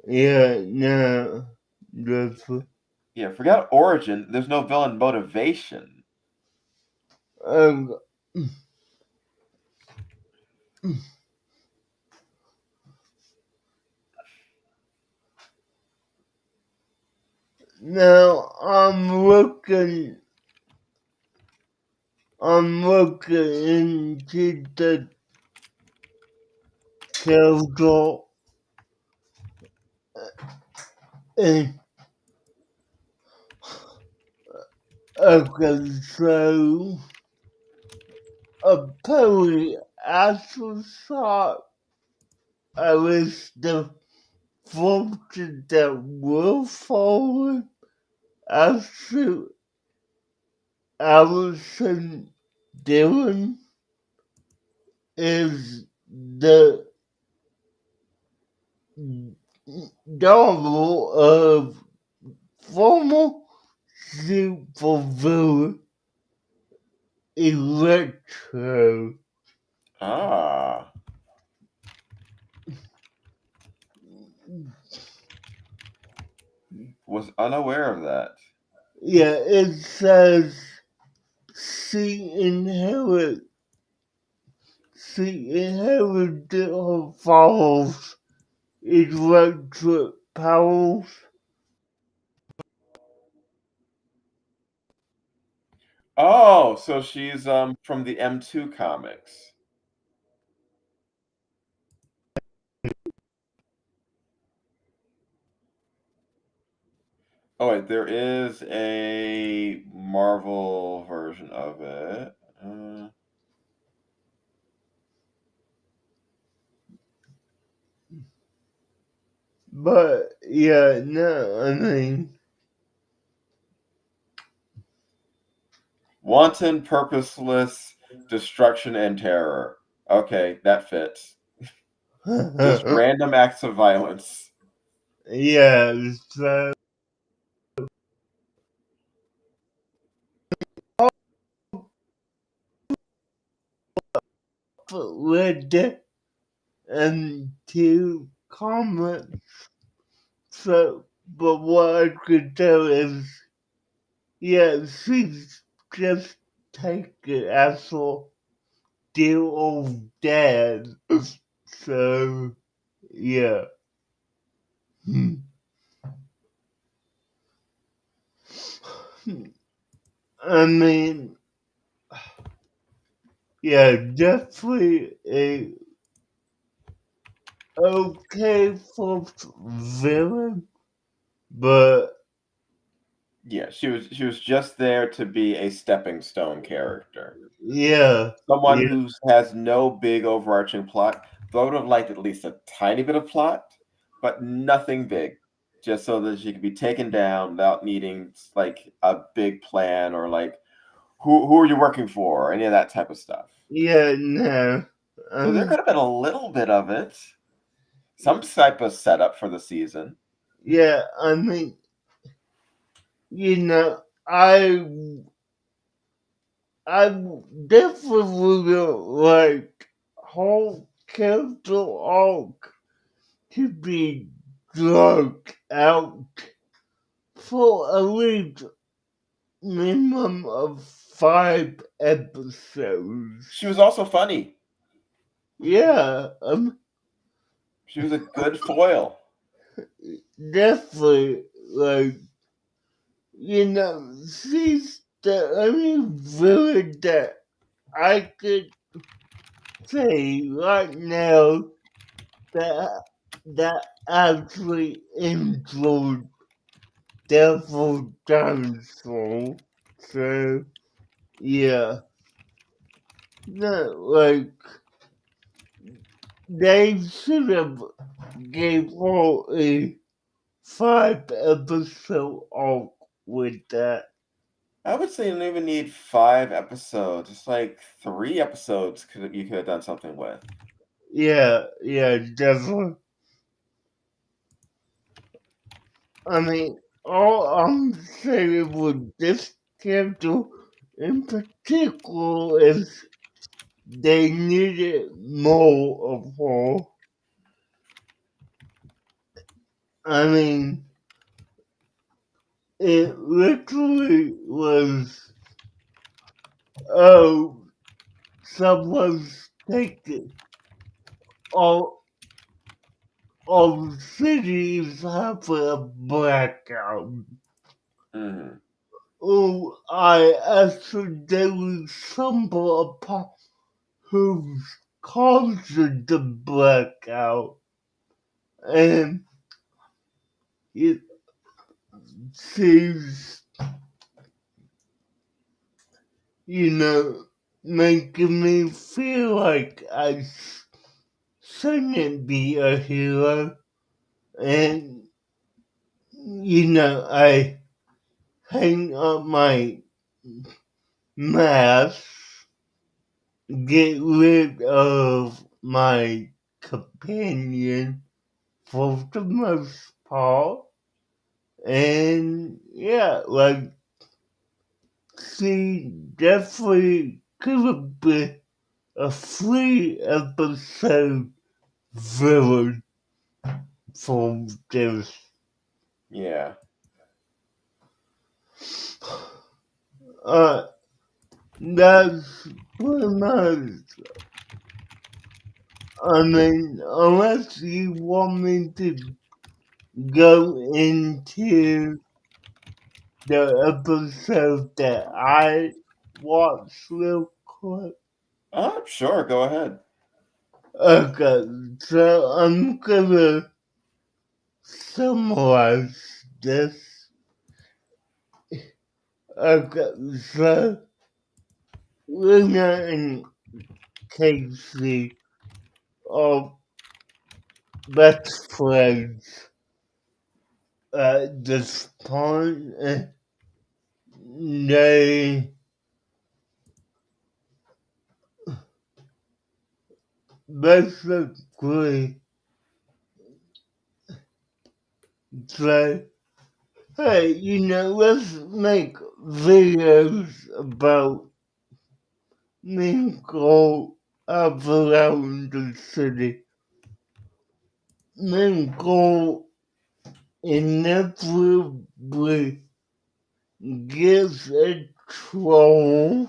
[SPEAKER 2] Yeah, no, that's,
[SPEAKER 3] Yeah, forget origin. There's no villain motivation.
[SPEAKER 2] um, now I'm looking into the character, and okay, so apparently Astro thought I was the function that will forward after Allison Dillon is the novel of former supervillain Electro.
[SPEAKER 3] Ah, was unaware of that.
[SPEAKER 2] Yeah, it says she inherited her father's electric powers
[SPEAKER 3] Oh, so she's from the M2 comics. Oh wait, there is a Marvel version of it.
[SPEAKER 2] But yeah, no, I mean,
[SPEAKER 3] Wanton, purposeless destruction and terror. Okay, that fits. Just random acts of violence.
[SPEAKER 2] yeah, so read it and two comments. So, but what I could tell is, yeah, she's just taken as a deal of dad. So, yeah. I mean, yeah, definitely a okay for villain, but
[SPEAKER 3] Yeah, she was just there to be a stepping stone character.
[SPEAKER 2] yeah,
[SPEAKER 3] Someone
[SPEAKER 2] yeah,
[SPEAKER 3] who has no big overarching plot. Though I would have liked at least a tiny bit of plot, but nothing big. Just so that she could be taken down without needing like a big plan or like who are you working for or any of that type of stuff.
[SPEAKER 2] yeah, no.
[SPEAKER 3] So there could have been a little bit of it. Some type of setup for the season.
[SPEAKER 2] Yeah, I mean, you know, I definitely would like whole character arc to be dragged out for at least minimum of 5 episodes.
[SPEAKER 3] She was also funny.
[SPEAKER 2] Yeah,
[SPEAKER 3] She was a good foil.
[SPEAKER 2] definitely like, you know, she's the only villain that I could say right now that actually enjoyed Devil Dinosaur. So yeah, no, like they should have gave her a 5 episode arc with that.
[SPEAKER 3] I would say you don't even need 5 episodes. It's like 3 episodes you could have done something with.
[SPEAKER 2] Yeah, yeah, definitely. I mean, all I'm saying with this character in particular is they needed more of her. I mean, it literally was, oh, someone's taking all cities have a blackout.
[SPEAKER 3] Hmm.
[SPEAKER 2] Oh, I accidentally stumbled upon who's causing the blackout. And it seems, you know, making me feel like I shouldn't be a hero. And, you know, I hang up my mask, get rid of my companion for the most part. And yeah, like she definitely could have been a 3 episode villain for this.
[SPEAKER 3] Yeah.
[SPEAKER 2] Uh, that's pretty much, I mean, unless you want me to go into the episode that I watch real quick?
[SPEAKER 3] Sure, go ahead.
[SPEAKER 2] Okay, so I'm gonna summarize this. Okay, so Luna and Casey are best friends at this point, and they basically say, hey, let's make videos about Mingle up around the city. Mingle inevitably gets a troll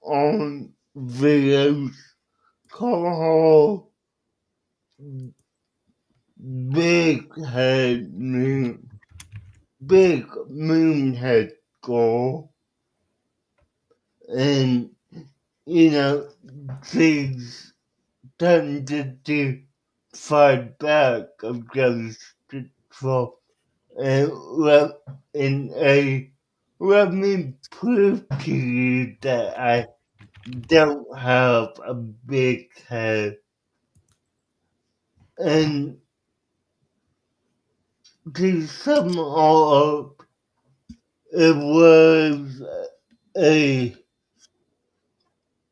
[SPEAKER 2] on videos called Big Head Moon, Big Moonhead Girl, and she's tended to fight back against the troll. And let me prove to you that I don't have a big head. And to sum all up, it was a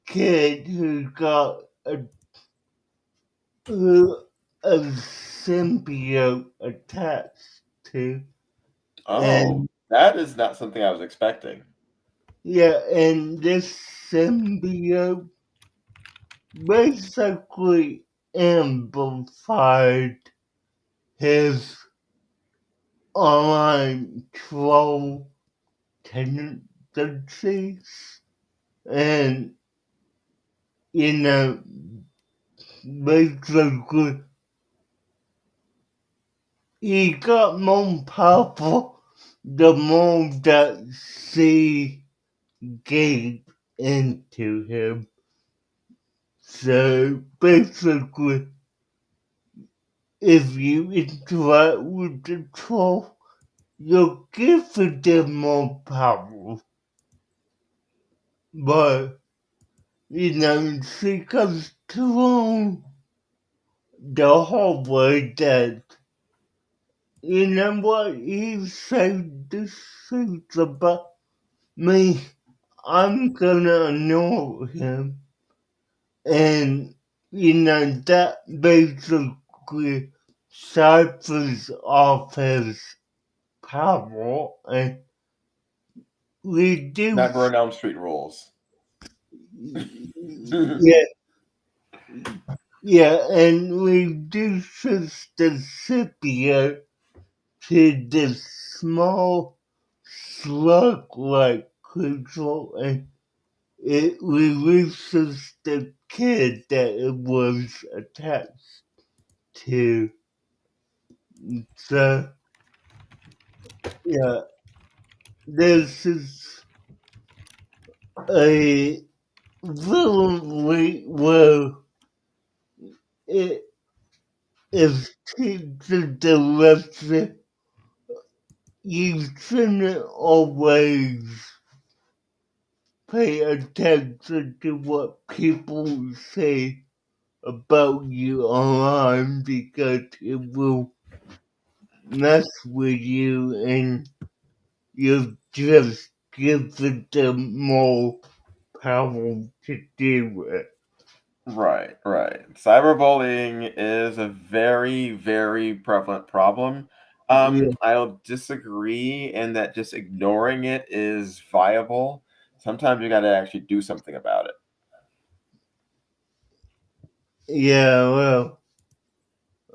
[SPEAKER 2] kid who got who a symbiote attached to.
[SPEAKER 3] Oh,
[SPEAKER 2] And
[SPEAKER 3] that is not something I was expecting.
[SPEAKER 2] yeah, and this symbiote basically amplified his online troll tendencies. And, you know, basically, he got more powerful the more that she gave into him. So basically, if you interact with the troll, you're giving them more power. But, she comes to the hallway that, what, he said this thing's about me. I'm gonna annoy him. And, that basically ciphers off his power and
[SPEAKER 3] Nightmare
[SPEAKER 2] reduce,
[SPEAKER 3] on Elm Street rules.
[SPEAKER 2] yeah, yeah, and reduces the symbiote to this small slug-like creature, and it releases the kid that it was attached to. So, yeah, this is a really where it is teaching the lesson you shouldn't always pay attention to what people say about you online because it will mess with you and you're just giving them more power to do it.
[SPEAKER 3] Right, right. Cyberbullying is a very, very prevalent problem.
[SPEAKER 2] Yeah,
[SPEAKER 3] I'll disagree in that just ignoring it is viable. Sometimes you got to actually do something about it.
[SPEAKER 2] yeah, well,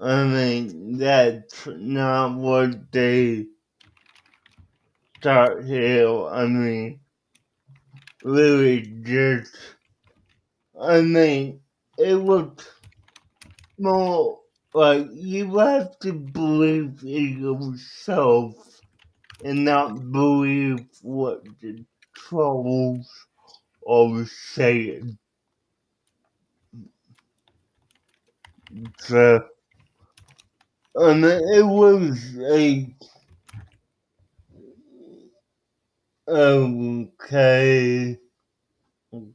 [SPEAKER 2] I mean, that's not what they start here. I mean, really just, it was more like you have to believe in yourself and not believe what the trolls or Satan. So, and it was a okay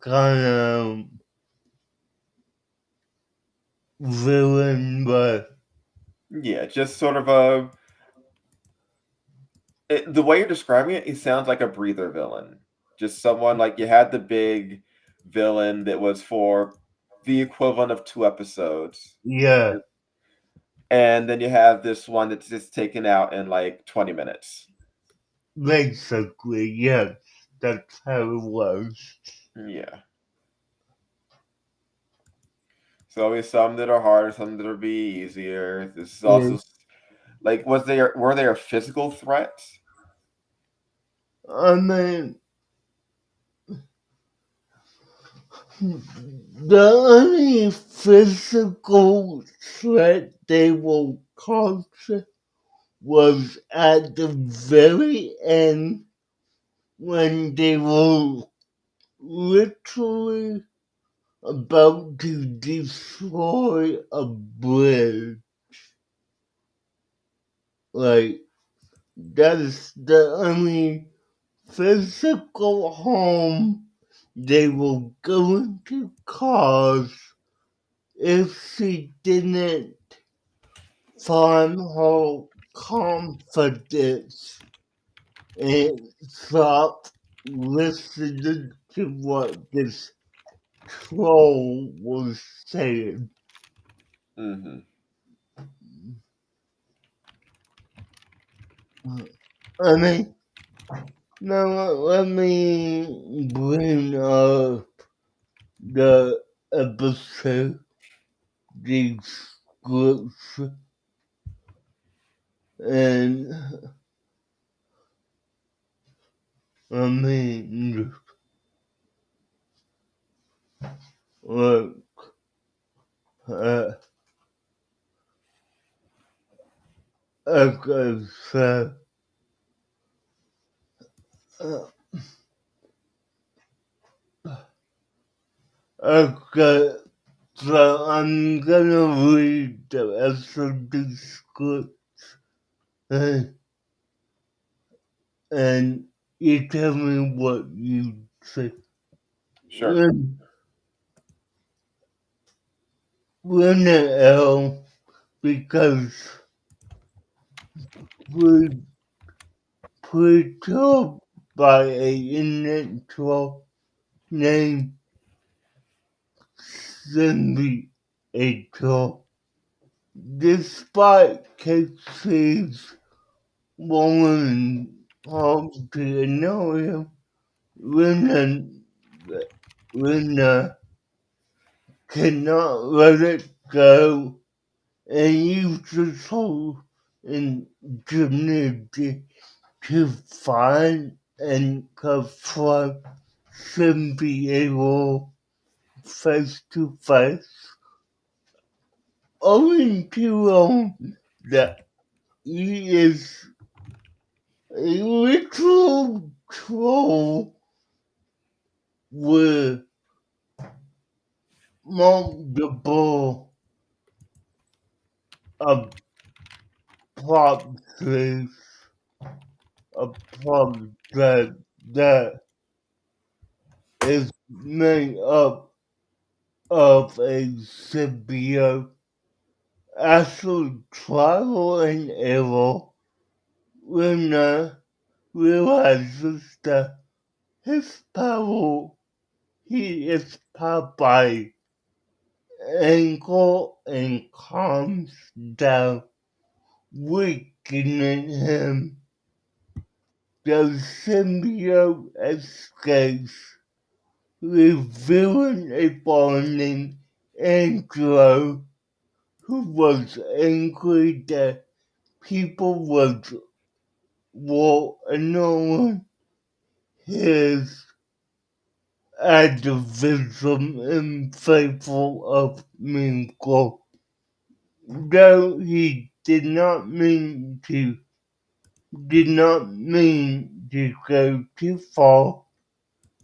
[SPEAKER 2] kind of villain, but
[SPEAKER 3] Yeah, just sort of a. The way you're describing it, he sounds like a breather villain. Just someone like you had the big villain that was for the equivalent of 2 episodes,
[SPEAKER 2] yeah,
[SPEAKER 3] and then you have this one that's just taken out in like 20 minutes.
[SPEAKER 2] basically, yes, that's how it was.
[SPEAKER 3] Yeah. So always some that are harder, some that are be easier. This is
[SPEAKER 2] Yeah.
[SPEAKER 3] also like were there physical threats?
[SPEAKER 2] I mean, the only physical threat they will cause was at the very end when they were literally about to destroy a bridge. Like, that is the only physical harm they were going to cause if she didn't find her confidence and stop listening to what this troll was saying.
[SPEAKER 3] Mm-hmm.
[SPEAKER 2] I mean, now let me bring up the episode description and I mean, look, uh, okay, so, uh, okay, so I'm gonna read the episode description and you tell me what you think.
[SPEAKER 3] Sure.
[SPEAKER 2] We're L because we're told by a internet troll named Cindy a troll. Despite Casey's woman home to annoy him, Lena cannot let it go and uses her ingenuity to find and confront Symbiote face to face, owing to that he is a literal troll with multiple of properties, a prop that is made up of a symbiote. After trial and error, Luna realizes that his power, he is powered by anger and calms down, weakening him. The symbiote escapes, revealing a boy named Angelo who was angry that people were ignoring his activism in favor of Minko. Though he did not mean to go too far,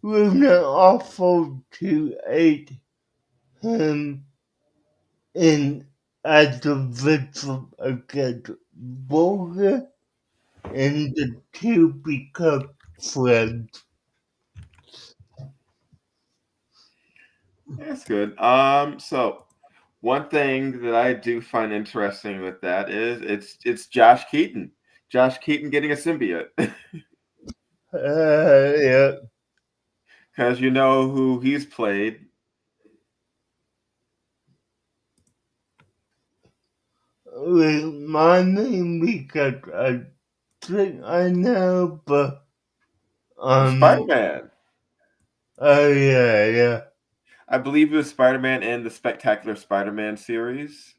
[SPEAKER 2] Luna offered to aid him in as a victim against Volga, and the two become friends.
[SPEAKER 3] That's good. So one thing that I do find interesting with that is it's Josh Keaton. Josh Keaton getting a symbiote.
[SPEAKER 2] Yeah.
[SPEAKER 3] Because you know who he's played.
[SPEAKER 2] Remind me because I think I know, but
[SPEAKER 3] Spider-Man.
[SPEAKER 2] oh yeah.
[SPEAKER 3] I believe it was Spider-Man in the Spectacular Spider-Man series.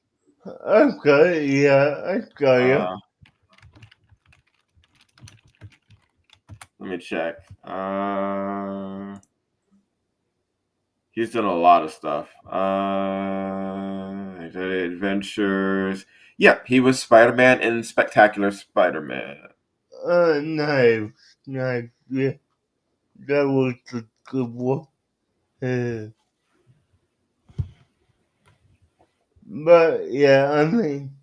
[SPEAKER 2] Okay, yeah, I got you.
[SPEAKER 3] Uh, Let me check. He's done a lot of stuff. Adventures. Yep, he was Spider-Man in Spectacular Spider-Man.
[SPEAKER 2] Nice, nice, yeah, that was a good one. Uh, but yeah, I mean,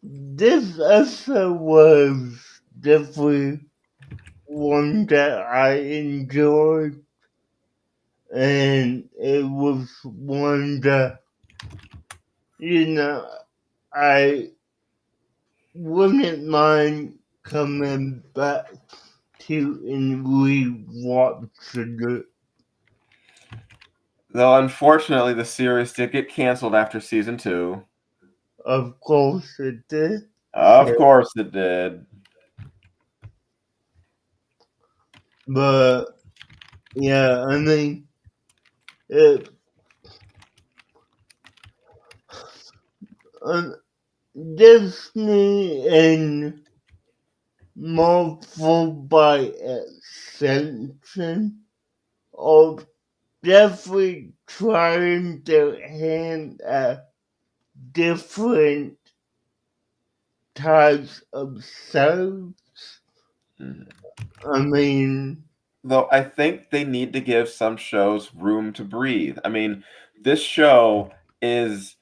[SPEAKER 2] this episode was definitely one that I enjoyed, and it was one that, you know, I wouldn't mind coming back to and rewatching it.
[SPEAKER 3] Though unfortunately, the series did get canceled after season 2.
[SPEAKER 2] Of course it did.
[SPEAKER 3] Of course it did.
[SPEAKER 2] But yeah, I mean, it, uh, Disney and Marvel by extension are definitely trying their hand at different types of shows.
[SPEAKER 3] Mhm.
[SPEAKER 2] I mean,
[SPEAKER 3] Though I think they need to give some shows room to breathe. I mean, this show is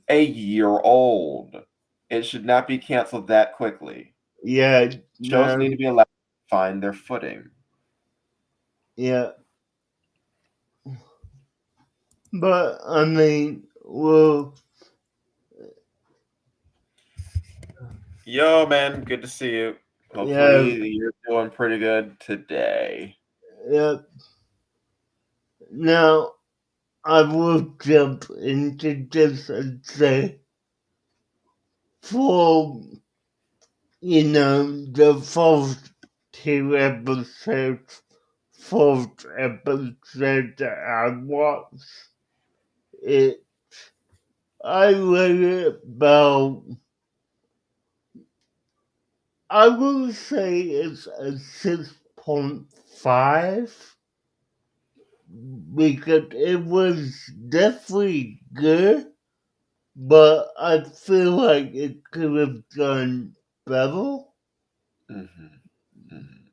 [SPEAKER 3] a year old. It should not be canceled that quickly.
[SPEAKER 2] yeah,
[SPEAKER 3] Shows
[SPEAKER 2] no,
[SPEAKER 3] need to be allowed to find their footing.
[SPEAKER 2] yeah, but I mean, well,
[SPEAKER 3] Yo, man, good to see you.
[SPEAKER 2] yeah,
[SPEAKER 3] Hopefully, you're doing pretty good today.
[SPEAKER 2] yeah. Now, I will jump into this and say, for, the first two episodes, fourth episode that I watched, it, I read it about, I will say it's a 6.5 because it was definitely good, but I feel like it could have done better.
[SPEAKER 3] Mhm, mhm.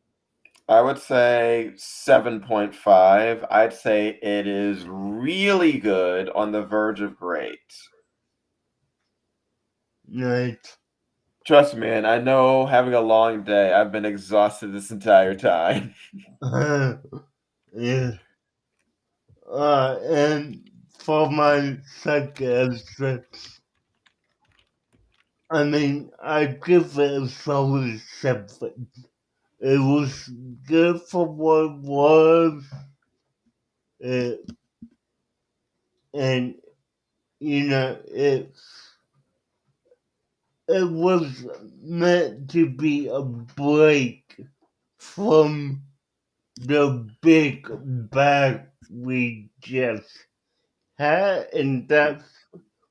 [SPEAKER 3] I would say 7.5. I'd say it is really good on the verge of great.
[SPEAKER 2] Nice.
[SPEAKER 3] Trust me, man, I know having a long day, I've been exhausted this entire time.
[SPEAKER 2] Yeah. And for my second episode, I mean, I give it a solid 7. It was good for what it was, uh, and it was meant to be a break from the big bag we just had, and that's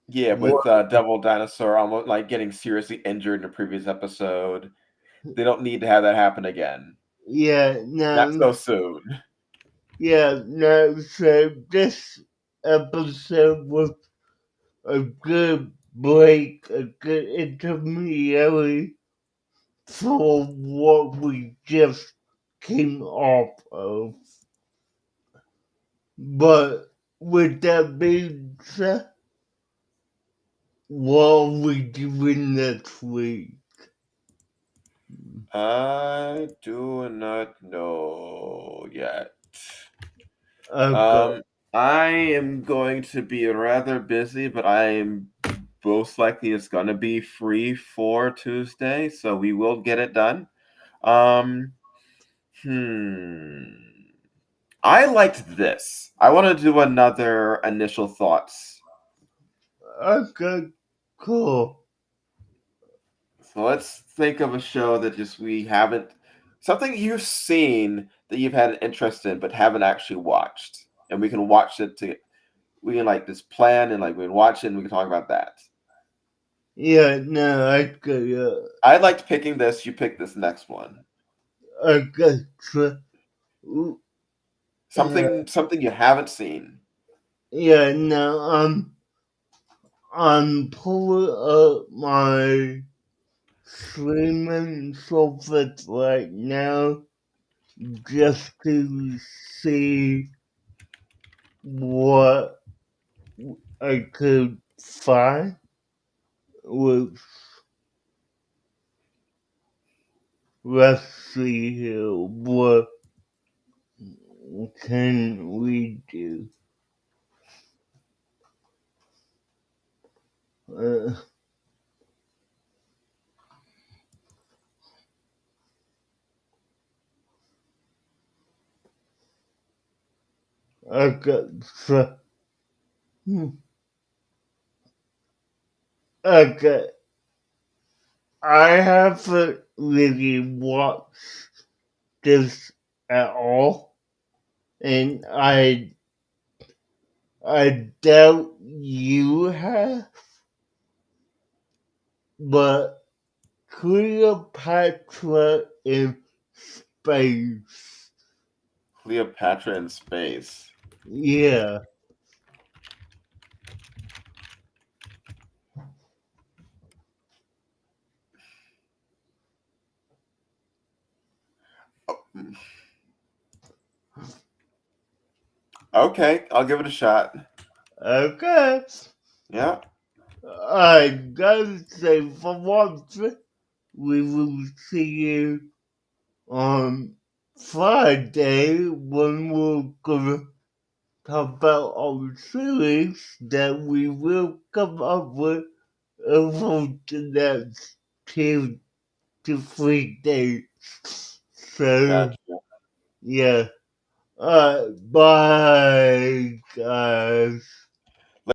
[SPEAKER 3] Yeah, with
[SPEAKER 2] what.
[SPEAKER 3] Devil Dinosaur almost like getting seriously injured in a previous episode. They don't need to have that happen again.
[SPEAKER 2] Yeah,
[SPEAKER 3] Not
[SPEAKER 2] no,
[SPEAKER 3] so soon.
[SPEAKER 2] yeah, no. So this episode was a good break, a good intermediary for what we just came off of. But with that being said, what are we doing next week?
[SPEAKER 3] I do not know yet.
[SPEAKER 2] Okay.
[SPEAKER 3] I am going to be rather busy, but I am most likely it's going to be free for Tuesday, so we will get it done. Um, hmm. I liked this. I want to do another initial thoughts.
[SPEAKER 2] Okay. Cool.
[SPEAKER 3] So let's think of a show that just we haven't, something you've seen that you've had an interest in but haven't actually watched, and we can watch it to, we can like just plan and like we can watch it and we can talk about that.
[SPEAKER 2] Yeah, no, I got
[SPEAKER 3] I liked picking this. You pick this next one.
[SPEAKER 2] so,
[SPEAKER 3] Something you haven't seen.
[SPEAKER 2] yeah, no, I'm pulling up my streaming software right now just to see what I could find. With let's see here, what can we do? Uh, okay, so, okay, I haven't really watched this at all, and I doubt you have, but Cleopatra in space.
[SPEAKER 3] Cleopatra in Space.
[SPEAKER 2] Yeah.
[SPEAKER 3] Okay, I'll give it a shot.
[SPEAKER 2] Okay.
[SPEAKER 3] Yeah.
[SPEAKER 2] I gotta say, for one thing, we will see you on Friday when we're gonna talk about our series that we will come up with over the next 2 to 3 days. So,
[SPEAKER 3] Gotcha.
[SPEAKER 2] yeah. Alright, bye, guys.